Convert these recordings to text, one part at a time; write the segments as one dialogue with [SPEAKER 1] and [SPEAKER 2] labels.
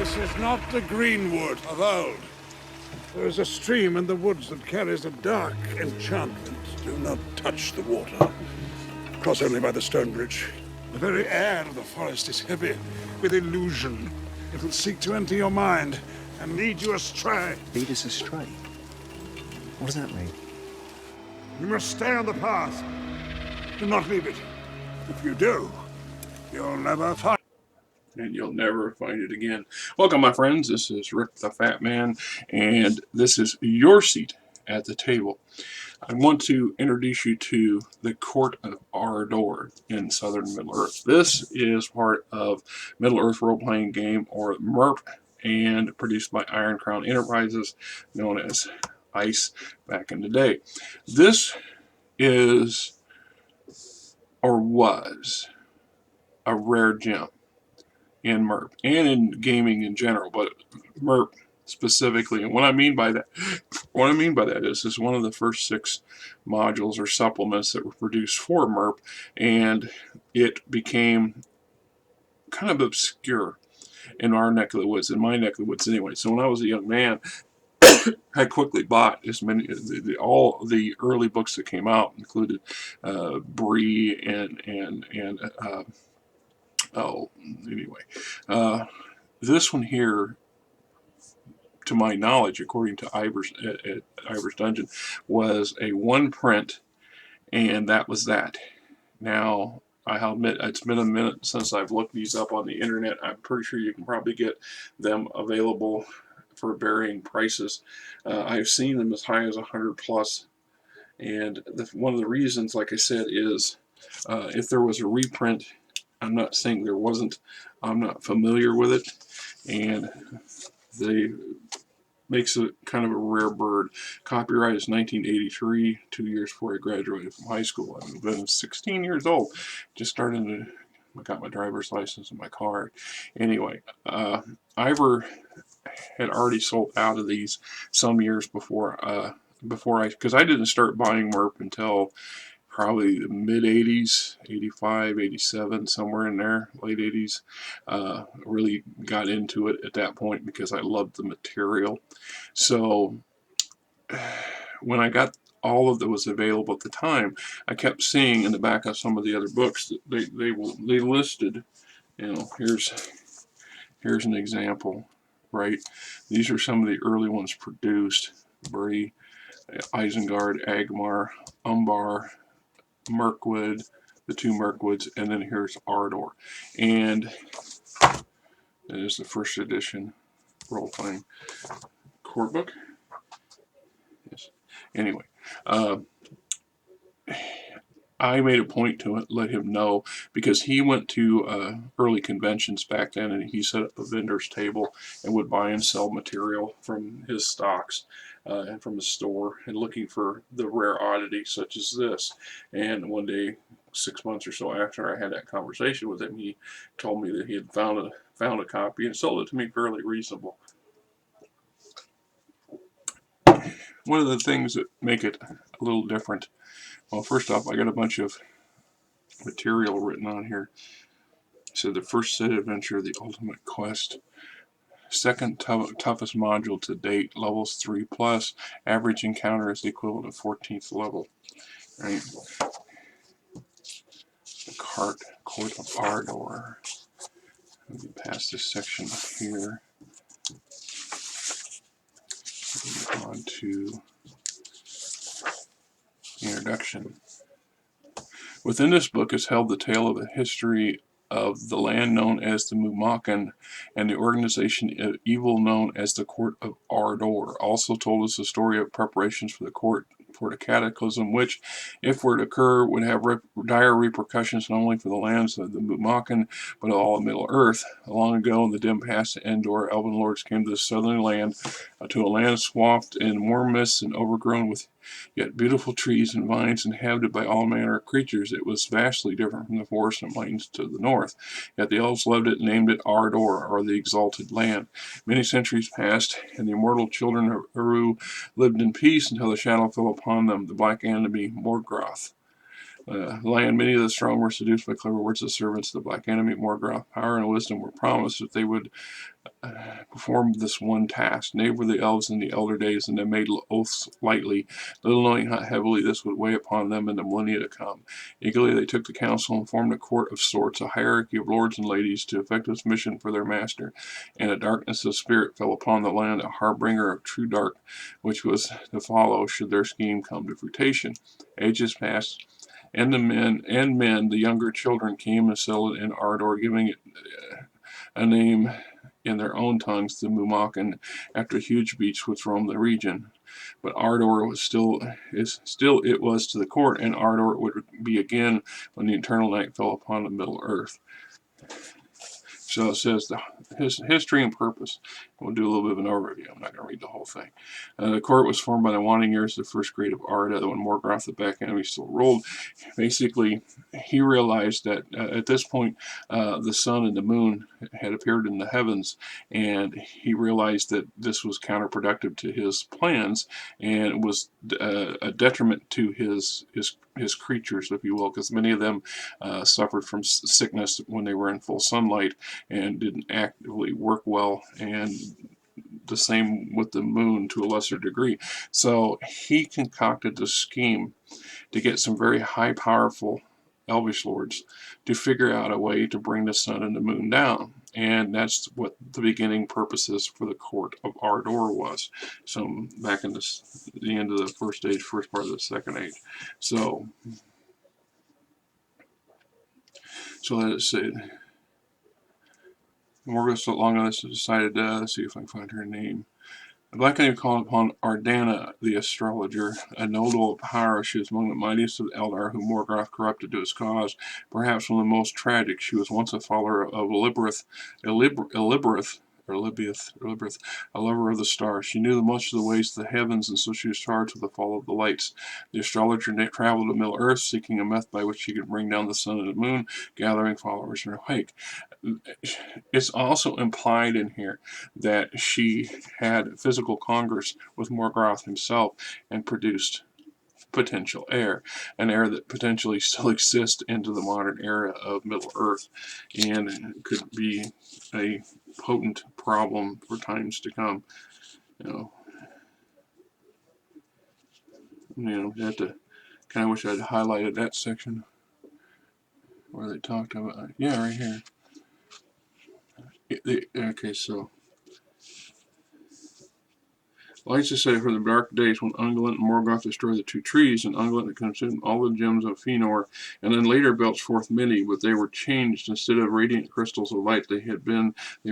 [SPEAKER 1] This is not the greenwood of old. There is a stream in the woods that carries a dark enchantment. Do not touch the water. Cross only by the stone bridge. The very air of the forest is heavy with illusion. It will seek to enter your mind and lead you astray.
[SPEAKER 2] Lead us astray? What does that mean?
[SPEAKER 1] You must stay on the path. Do not leave it. If you do, you'll never find it.
[SPEAKER 3] And you'll never find it again. Welcome, my friends. This is Rick the Fat Man, and this is your seat at the table. I want to introduce you to the Court of Ardor in Southern Middle-earth. This is part of Middle-earth role-playing game, or MERP, and produced by Iron Crown Enterprises, known as ICE back in the day. This is, or was, a rare gem in MERP and in gaming in general, but MERP specifically. And what I mean by that is this is one of the first 6 modules or supplements that were produced for MERP, and it became kind of obscure in our neck of the woods, in my neck of the woods anyway. So when I was a young man, I quickly bought as many, all the early books that came out included Bree this one here, to my knowledge, according to Ivor's Dungeon, was a 1 print, and that was that. Now, I'll admit, it's been a minute since I've looked these up on the internet. I'm pretty sure you can probably get them available for varying prices. I've seen them as high as 100 plus, and one of the reasons, like I said, is if there was a reprint, I'm not saying there wasn't, I'm not familiar with it, and they makes it kind of a rare bird. Copyright is 1983, 2 years before I graduated from high school. I've been 16 years old, just starting to, I got my driver's license and my car. Anyway, Ivor had already sold out of these some years before because I didn't start buying MERP until probably the mid-80s, 85, 87, somewhere in there, late 80s. Really got into it at that point because I loved the material. So when I got all of that was available at the time, I kept seeing in the back of some of the other books that they listed, you know, here's an example, right? These are some of the early ones produced: Bree, Isengard, Agmar, Umbar, Mirkwood, the 2 Mirkwoods, and then here's Ardor. And that is the first edition role-playing court book. Yes. Anyway, I made a point to let him know, because he went to early conventions back then, and he set up a vendor's table and would buy and sell material from his stocks and from his store, and looking for the rare oddity such as this. And one day, 6 months or so after I had that conversation with him, he told me that he had found a copy and sold it to me fairly reasonable. One of the things that make it a little different, well, first off, I got a bunch of material written on here. So the first set adventure, the ultimate quest, second toughest module to date, levels 3+, average encounter is the equivalent of 14th level. Right? The Court of Ardor. Let me pass this section here. Move on to introduction. Within this book is held the tale of the history of the land known as the Mumakan and the organization of evil known as the Court of Ardor. Also told us the story of preparations for the court for the cataclysm, which, if were to occur, would have dire repercussions not only for the lands of the Mumakan, but all of Middle-earth. Long ago, in the dim past of Endor, elven lords came to the southern land, to a land swathed in warm mists and overgrown with yet beautiful trees and vines, inhabited by all manner of creatures. It was vastly different from the forests and plains to the north. Yet the elves loved it and named it Ardor, or the exalted land. Many centuries passed, and the immortal children of Uru lived in peace until the shadow fell upon them, the black enemy Morgoth. Land, many of the strong were seduced by clever words of servants. The black enemy Morgoth, power and wisdom were promised that they would performed this one task. They were the elves in the elder days, and they made oaths lightly, little knowing how heavily this would weigh upon them in the millennia to come. Eagerly they took the counsel and formed a court of sorts, a hierarchy of lords and ladies, to effect this mission for their master. And a darkness of spirit fell upon the land, a harbinger of true dark, which was to follow should their scheme come to fruition. Ages passed, and the younger children came and settled in Ardor, giving it a name in their own tongues, the Mumakan, after huge beasts which roamed the region. But Ardor was still it was to the court, and Ardor it would be again when the eternal night fell upon the middle earth. So it says his history and purpose. We'll do a little bit of an overview. I'm not going to read the whole thing. The court was formed by the waning years of the first grade of Ardor, when Morgoth, the back enemy, still ruled. Basically, he realized that at this point, the sun and the moon had appeared in the heavens, and he realized that this was counterproductive to his plans, and it was a detriment to his creatures, if you will, because many of them suffered from sickness when they were in full sunlight and didn't actively work well, and the same with the moon to a lesser degree. So he concocted this scheme to get some very high powerful elvish lords to figure out a way to bring the sun and the moon down. And that's what the beginning purposes for the court of Ardor was. So back in the end of the first age, first part of the second age. So let's see. Morgoth so long on this decided, let's see if I can find her name. The Black Knight called upon Ardana, the astrologer, a notable power. She was among the mightiest of the Eldar, whom Morgoth corrupted to his cause. Perhaps one of the most tragic. She was once a follower of Elibereth, a lover of the stars. She knew much of the ways of the heavens, and so she was charged with the fall of the lights. The astrologer traveled to Middle Earth, seeking a method by which she could bring down the sun and the moon, gathering followers in her wake. It's also implied in here that she had physical congress with Morgoth himself and produced potential heir, an heir that potentially still exists into the modern era of Middle Earth, and could be a potent problem for times to come. You have to kind of wish I'd highlighted that section where they talked about it. Yeah, right here. Okay, so lights decided for the dark days when Ungoliant and Morgoth destroyed the two trees, and Ungoliant consumed all the gems of Fëanor, and then later belched forth many, but they were changed. Instead of radiant crystals of light they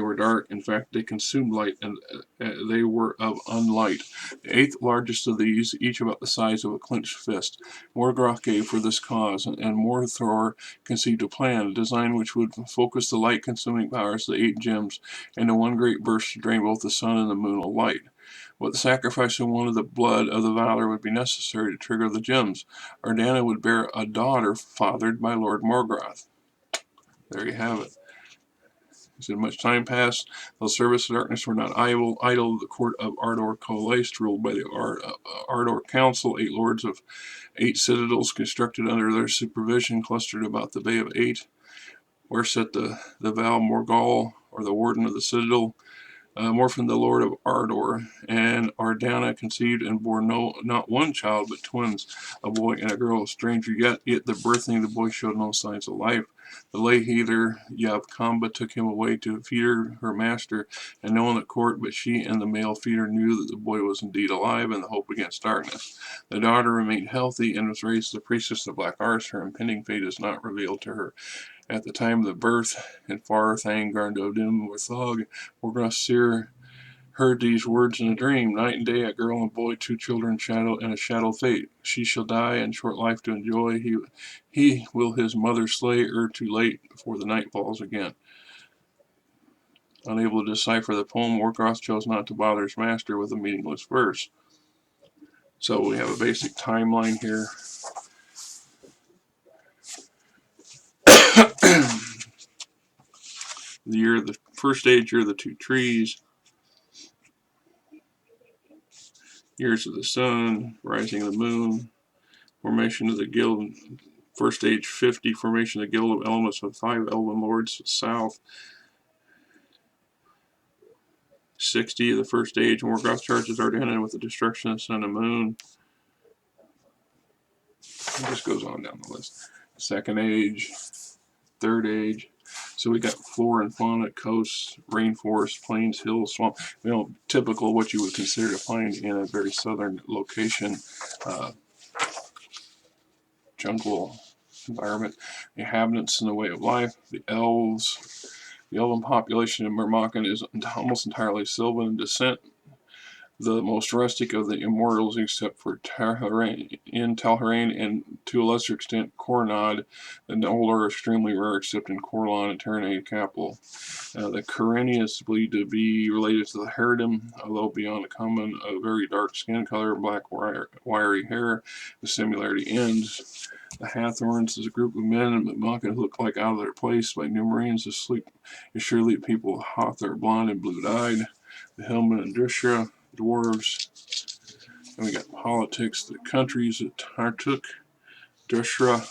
[SPEAKER 3] were dark. In fact, they consumed light, and they were of unlight. The eighth largest of these, each about the size of a clenched fist, Morgoth gave for this cause, and Morthor conceived a plan, a design which would focus the light-consuming powers of the 8 gems into one great burst to drain both the sun and the moon of light. What the sacrifice of one of the blood of the Valor would be necessary to trigger the gems. Ardana would bear a daughter fathered by Lord Morgoth. There you have it. He said, much time passed. The service of darkness were not idle. The court of Ardor coalesced, ruled by the Ardor Council. 8 lords of 8 citadels constructed under their supervision clustered about the Bay of 8, where sat the Val Morgul, or the warden of the citadel. Morfin, the lord of Ardor, and Ardana conceived and bore not one child, but twins, a boy and a girl. Stranger yet the birthing, the boy showed no signs of life. The lay healer, Yavkamba, took him away to feed her master, and no one at court but she and the male feeder knew that the boy was indeed alive, and the hope against darkness. The daughter remained healthy and was raised the priestess of Black Arts. Her impending fate is not revealed to her. At the time of the birth, in far Thang Garndodim Warthog, Morgoth Seer heard these words in a dream. Night and day, a girl and boy, 2 children, a shadow fate. She shall die, and short life to enjoy. He will his mother slay, too late, before the night falls again. Unable to decipher the poem, Morgoth chose not to bother his master with a meaningless verse. So we have a basic timeline here. The first age year of the 2 trees. Years of the sun, rising of the moon, formation of the guild, first age 50, formation of the guild of elements with 5 elven lords south. 60 of the first age. Morgoth charges Ardana with the destruction of the sun and moon. It just goes on down the list. Second age, third age. So we got flora and fauna, coasts, rainforest, plains, hills, swamp. You know, typical what you would consider to find in a very southern location, jungle environment. The inhabitants and the way of life. The elves. The elven population in Mermakan is almost entirely Sylvan in descent. The most rustic of the immortals, except for Talharain, and to a lesser extent Coronad, and the older are extremely rare, except in Corlon and Terranate capital. The Kyrenia is believed to be related to the Harridan, although beyond the common, a very dark skin color, black wiry hair. The similarity ends. The Hathorns is a group of men in Mermakan who look like out of their place by new Marines asleep. It's surely people of Hoth are blonde and blue-eyed. The Hillmen and Drishra, dwarves. And we got politics. The countries of Tartuk, Drishra,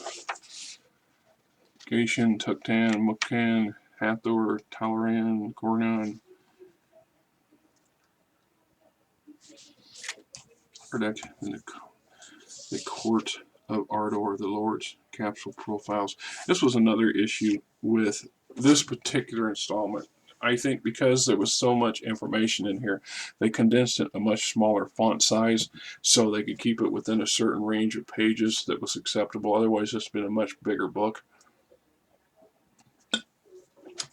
[SPEAKER 3] Gashan, Tuktan, Mukhan, Hathor, Talaran, Gornan, Ardek, and the court of Ardor, the Lord's capsule profiles. This was another issue with this particular installment. I think because there was so much information in here, they condensed it a much smaller font size so they could keep it within a certain range of pages that was acceptable. Otherwise, this would have been a much bigger book.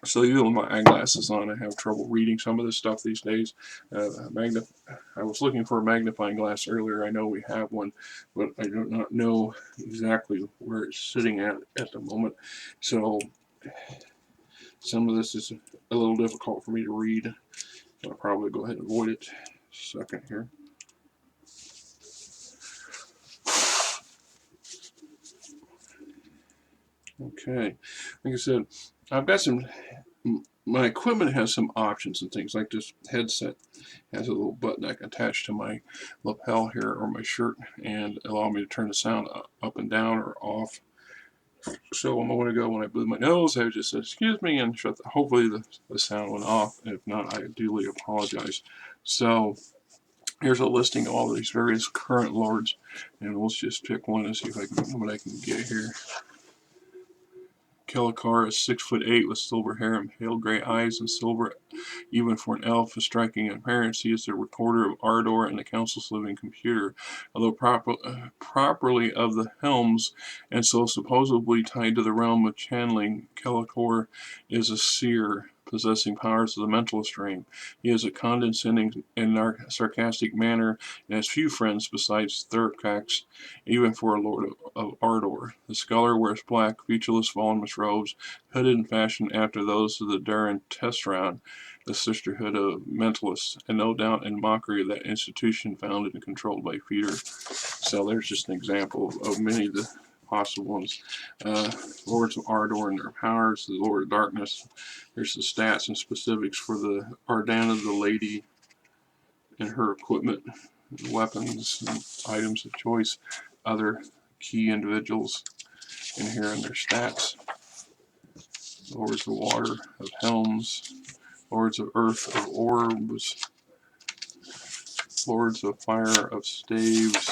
[SPEAKER 3] So even with my eyeglasses on, I have trouble reading some of this stuff these days. I was looking for a magnifying glass earlier. I know we have one, but I do not know exactly where it's sitting at the moment. So some of this is a little difficult for me to read. So I'll probably go ahead and avoid it. Second here. Okay, like I said, I've got some. My equipment has some options and things, like this headset has a little button I can attach to my lapel here or my shirt and allow me to turn the sound up and down or off. So a moment ago when I blew my nose, I just said, excuse me, and shut hopefully the sound went off. If not, I duly apologize. So here's a listing of all of these various current lords, and we'll just pick one and see if I can what I can get here. Kelikar is 6'8" with silver hair and pale gray eyes and silver, even for an elf, is striking in appearance. He is the recorder of Ardor and the council's living computer. Although properly of the Helms, and so supposedly tied to the realm of channeling, Kelikar is a seer, possessing powers of the mentalist ring. He has a condescending and sarcastic manner and has few friends besides Thurkax, even for a lord of Ardor. The scholar wears black, featureless, voluminous robes, hooded and fashioned after those of the Durin Testran, the sisterhood of mentalists, and no doubt in mockery of that institution founded and controlled by Peter. So there's just an example of many of the possible ones. Lords of Ardor and their powers, the Lord of Darkness. Here's the stats and specifics for the Ardana, the lady, and her equipment, weapons, and items of choice. Other key individuals in here and their stats. Lords of Water, of Helms, Lords of Earth, of Orbs, Lords of Fire, of Staves,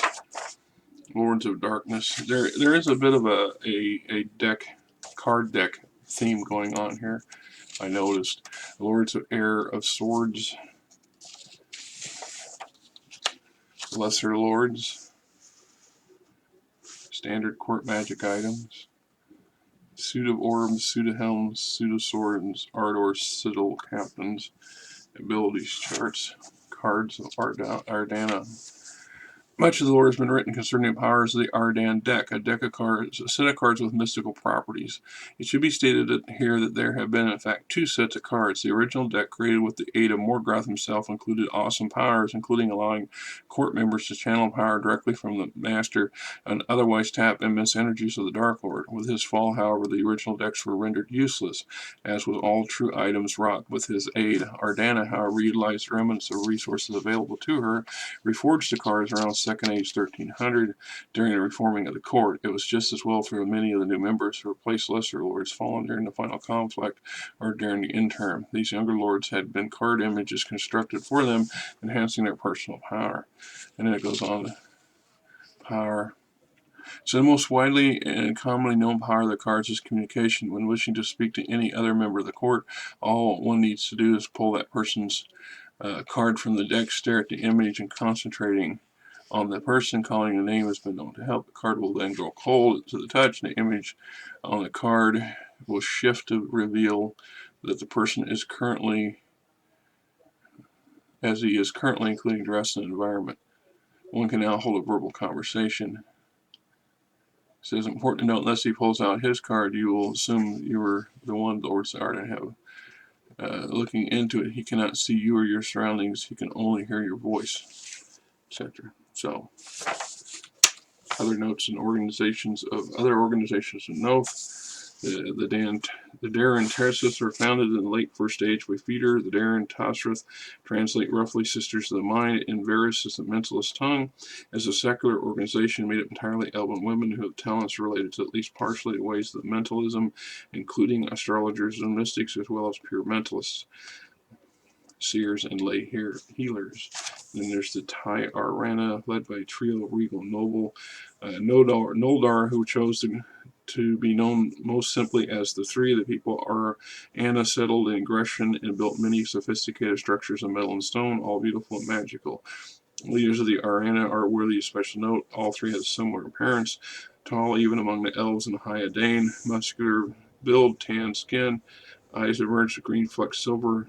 [SPEAKER 3] Lords of Darkness. There is a bit of a card deck theme going on here, I noticed. Lords of Air, of Swords, Lesser Lords, standard court magic items, suit of orbs, suit of helms, suit of swords, Ardor sigil captains, abilities charts, cards of Ardana. Much of the lore has been written concerning the powers of the Ardan deck, a deck of cards, a set of cards with mystical properties. It should be stated here that there have been, in fact, two sets of cards. The original deck, created with the aid of Morgoth himself, included awesome powers, including allowing court members to channel power directly from the master and otherwise tap immense energies of the Dark Lord. With his fall, however, the original decks were rendered useless, as with all true items wrought with his aid. Ardana, however, utilized the remnants of resources available to her, reforged the cards around Second Age 1300 during the reforming of the court. It was just as well for many of the new members who replaced lesser lords fallen during the final conflict or during the interim. These younger lords had been card images constructed for them, enhancing their personal power. And then it goes on to power. So the most widely and commonly known power of the cards is communication. When wishing to speak to any other member of the court, all one needs to do is pull that person's card from the deck, stare at the image, and concentrating on the person calling the name has been known to help. The card will then grow cold to the touch, and the image on the card will shift to reveal that the person is currently, as he is currently, including dress and environment. One can now hold a verbal conversation. It says, important to note, unless he pulls out his card, you will assume you were the one lords are to have. Looking into it, he cannot see you or your surroundings. He can only hear your voice, etc. So, other notes and organizations of other organizations of note. The Darren Terraces were founded in the late First Age by Feeder. The Darren Tasrith translate roughly Sisters of the Mind, and Varus is the mentalist tongue. As a secular organization made up entirely Elven women who have talents related to at least partially the ways of mentalism, including astrologers and mystics, as well as pure mentalists, seers, and lay healers. Then there's the Tai Arana, led by a trio of regal noble Noldar, who chose to be known most simply as the Three. The people are Anna, settled in Gresham and built many sophisticated structures of metal and stone, all beautiful and magical. Leaders of the Arana are worthy of special note. All three have similar appearance, tall even among the elves and high Dane, muscular build, tan skin, eyes emerge of green flecked silver.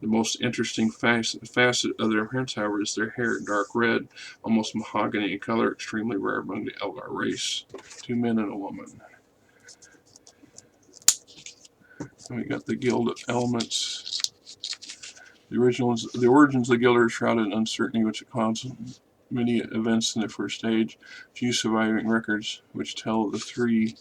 [SPEAKER 3] The most interesting facet of their appearance, however, is their hair, dark red, almost mahogany in color, extremely rare among the Eldar race. 2 men and a woman. And we got the Guild of Elements. The origins of the Guild are shrouded in uncertainty, which caused many events in the First Age. Few surviving records which tell the Three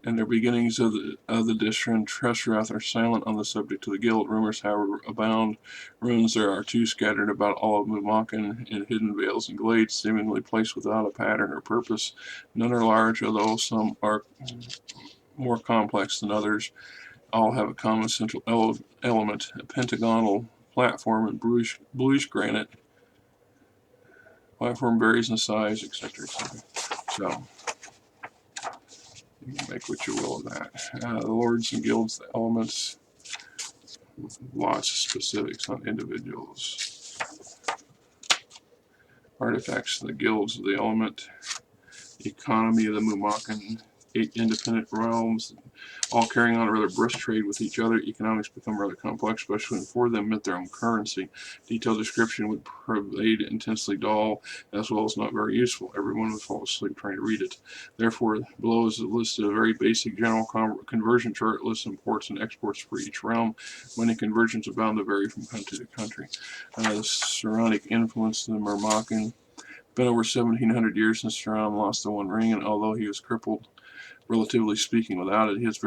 [SPEAKER 3] and their beginnings of the Dishran Tresrath are silent on the subject of the guild. Rumors, however, abound. Runes there are too scattered about all of Mumakan in hidden vales and glades, seemingly placed without a pattern or purpose. None are large, although some are more complex than others. All have a common central element, a pentagonal platform in bluish granite. Platform varies in size, etc., etc. So, you can make what you will of that. The lords and guilds, the elements, lots of specifics on individuals. Artifacts of the guilds of the element, economy of the Mumakan, 8 independent realms, all carrying on a rather brisk trade with each other. Economics become rather complex, especially when 4 of them mint their own currency. Detailed description would pervade intensely dull, as well as not very useful. Everyone would fall asleep trying to read it. Therefore, below is a list of a very basic general conversion chart, lists imports and exports for each realm. Many conversions are bound to vary from country to country. The Saronic influence of the Murmakan. Been over 1,700 years since Saran lost the One Ring, and although he was crippled, relatively speaking, without it, he's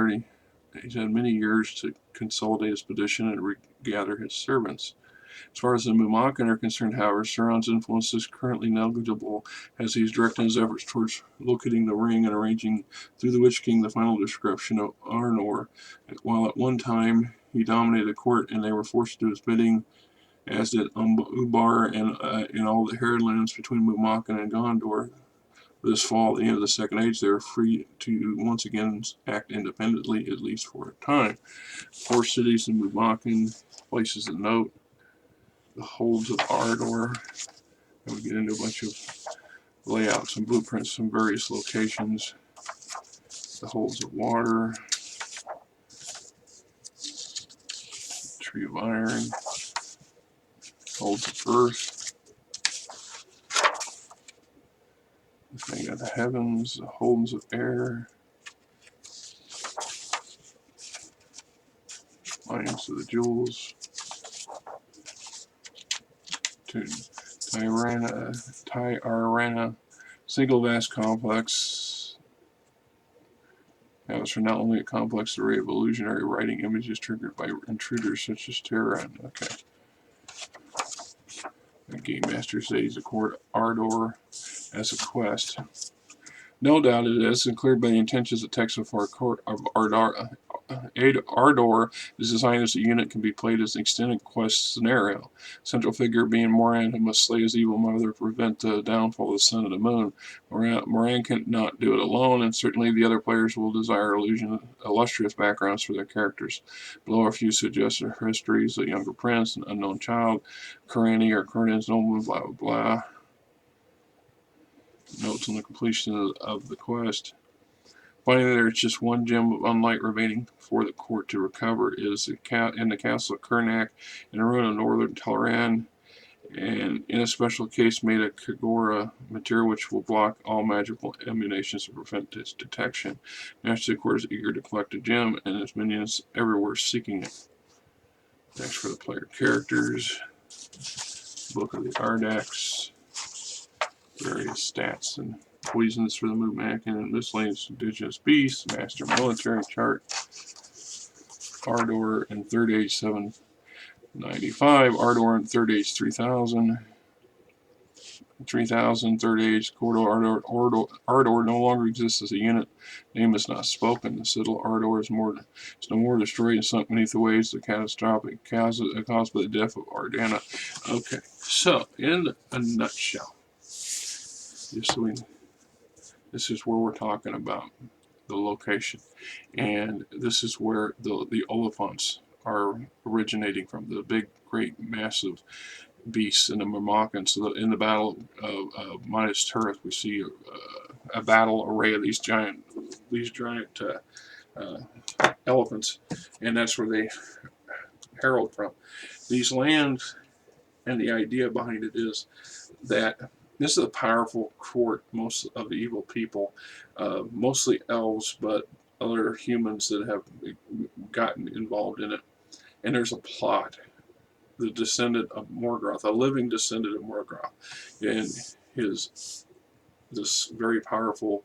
[SPEAKER 3] had many years to consolidate his position and regather his servants. As far as the Mumakan are concerned, however, Sauron's influence is currently negligible, as he's directing his efforts towards locating the ring and arranging through the Witch King the final description of Ardor. While at one time he dominated the court and they were forced to do his bidding, as did Ubar and in all the Herodlands between Mumakan and Gondor. This fall, at the end of the Second Age, they are free to once again act independently, at least for a time. 4 cities in Mumakan, places of note, the holds of Ardor, and we get into a bunch of layouts and blueprints from various locations. The holds of water, tree of iron, holds of earth, the thing of the heavens, the holds of air, mines of the jewels, to Arana, single vast complex. That was for not only a complex array of illusionary writing images triggered by intruders such as Terran. Okay. The Game Master says the court Ardor as a quest. No doubt it is, and cleared by the intentions of text of our court of Ardor. Ardor is designed as a unit can be played as an extended quest scenario. Central figure being Moran, who must slay his evil mother to prevent the downfall of the sun and the moon. Moran cannot do it alone, and certainly the other players will desire illustrious backgrounds for their characters. Below are a few suggested histories: a younger prince, an unknown child, Kurani or Kurnin's nobleman, blah blah blah. Notes on the completion of the quest. Finally, there is just one gem of unlight remaining for the court to recover. It is in the castle of Kurnak, in a ruin of northern Teleran, and in a special case made of Kagora material which will block all magical emanations to prevent its detection. Naturally, the court is eager to collect a gem, and its minions everywhere seeking it. Thanks for the player characters. Book of the Ardax. Various stats and poisons for the movement and miscellaneous indigenous beasts, master military chart, Ardor in third age 795, Ardor in third age 3000, 3000 third age, Ardor no longer exists as a unit. Name is not spoken. The citadel Ardor is no more destroyed and sunk beneath the waves of catastrophic caused by the death of Ardana. Okay, so in a nutshell, this is where we're talking about the location, and this is where the Oliphants are originating from, the big, great, massive beasts and the Murmokans. So in the battle of Minas Tirith, we see a battle array of these giant elephants, and that's where they herald from. These lands, and the idea behind it is that this is a powerful court, most of the evil people, mostly elves, but other humans that have gotten involved in it. And there's a plot. The descendant of Morgoth, a living descendant of Morgoth, and this very powerful,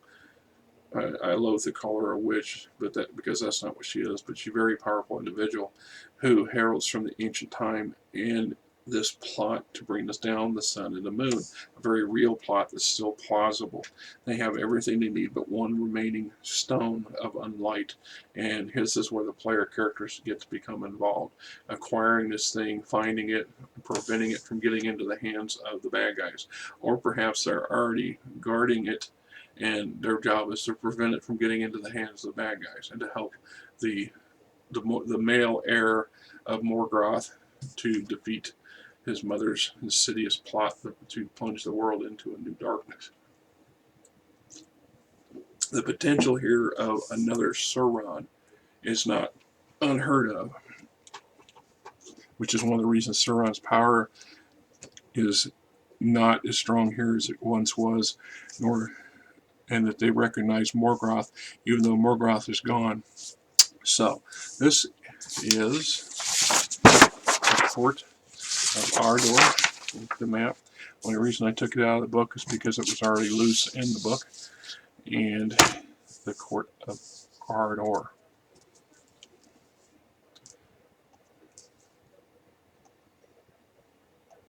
[SPEAKER 3] I loathe to call her a witch, because that's not what she is, but she's a very powerful individual who heralds from the ancient time, and this plot to bring us down the sun and the moon, a very real plot that's still plausible. They have everything they need but one remaining stone of unlight, and this is where the player characters get to become involved, acquiring this thing, finding it, preventing it from getting into the hands of the bad guys, or perhaps they're already guarding it, and their job is to prevent it from getting into the hands of the bad guys, and to help the male heir of Morgoth to defeat his mother's insidious plot to plunge the world into a new darkness. The potential here of another Sauron is not unheard of, which is one of the reasons Sauron's power is not as strong here as it once was, and that they recognize Morgoth, even though Morgoth is gone. So, this is the court of Ardor, the map. The only reason I took it out of the book is because it was already loose in the book. And the court of Ardor.